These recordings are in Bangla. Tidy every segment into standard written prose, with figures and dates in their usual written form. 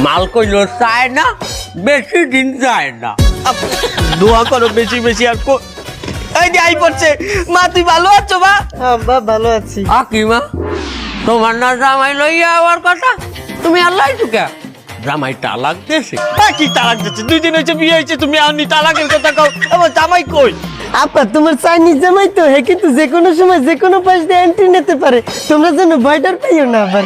মাল কইলো চায় না, বেশি দিন যায় না। দোয়া করো বেশি বেশি আর এই যে আই পড়ছে। মা তুই ভালো আছো? মা আব্বা ভালো আছি। কাকিমা তোমার না জামাই লইয়া আবার কথা, তুমি আল্লাহ চুকা জামাই তালাক দিয়েছে। কি তালাক দিচ্ছে? 2 দিন হয়েছে বিয়ে হয়েছে, তুমি আনি তালাকের কথা কও। আমার জামাই কই? আপা তোমার চাইনিজ জামাই তো, হে কিন্তু যে কোনো সময় যে কোনো পাশ দিয়ে এন্ট্রি নিতে পারে, তোমরা যেন ভয়টার পাইও না আবার।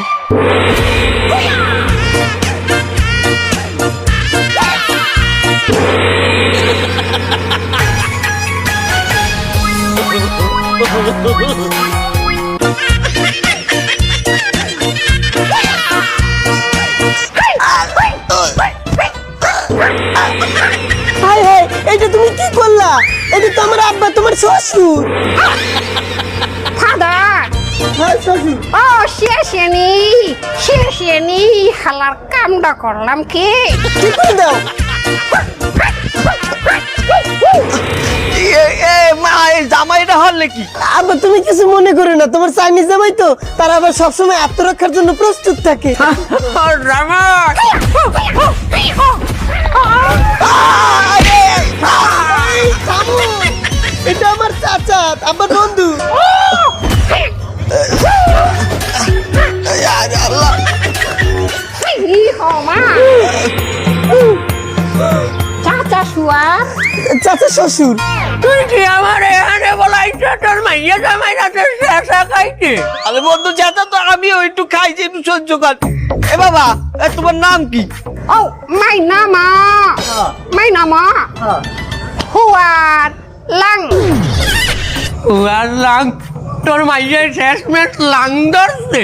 হাই হাই, এটা তুমি কি করলা? এটা তো আমার আব্বা, তোমার শ্বশুর। ফাদার হ্যাঁ শ্বশুর। ও শেষে নি হালার কামটা করলাম কি? কি করে দাও? মা এই জামাইটা হল কি? আব্বা তুমি কিছু মনে করো না, তোমার চাইনিজ জামাই তো, তারা আবার সবসময় আত্মরক্ষার জন্য প্রস্তুত থাকে। জামাই এটা আমার চাচা, আমার বন্ধু। মা চাচা শুয়া চাচা শ্বশুর। তুই কি আমার এখানে বলাইছে তোর মাইয়া জামাই রাতে শেষা খাইছে? আরে বন্ধু যেটা তো আমি একটু খাইছি, একটু সহ্য কর। এ বাবা তোমার নাম কি? ও মাই নামা হুয়ার লাং উয়ার লাং তোর মাইয়া শেষমেশ লাং ধরছে।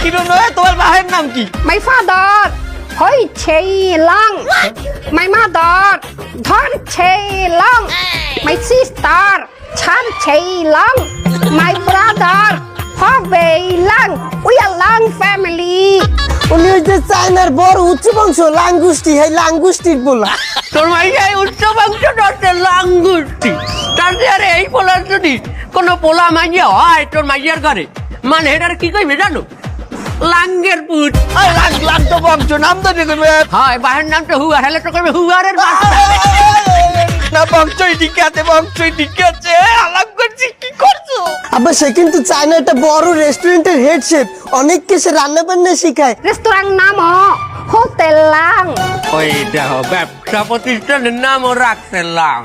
কিনো নয়, তোমার ভাইয়ের নাম কি? মাই ফাদার হই ছেই লাং, মাই মাদার ধন ছেই লাং, মাই সিস্টার ছান ছেই লাং, মাই ব্রাদার হবে lung. We are lung family. উনি ওই যে চায়নার বড় উচ্চ বংশ লাঙ্গুষ্টি, হ্যাঁ লাঙ্গুষ্টির বলা। তোর মাইয়া উচ্চ বংশ ধরছে লাঙ্গুষ্টি। তাতে আরে এই পোলার যদি কোনো পোলা মাইয়া হয় তোর মাইয়ার ঘরে, মানে এটার কি কইবে জানো? লাঙ্গের পুত। লাগ তো বংশ নাম তো দেখবে হয় বাহের নামটা হুয়ার, হেলে তো করবে হুয়ারের বাচ্চা। না, বংশই ঠিক আছে, বংশই ঠিক আছে। আলাপ করছি, কি করছো? আবার সে কিন্তু চায়না একটা বড় রেস্টুরেন্টের হেড শেফ, অনেককে সে রান্না বান্না শিখায়। রেস্তোরাঁ নাম হোটেল লাং। ওই দেখো ব্যবসা প্রতিষ্ঠানের নামও রাখছে লাং।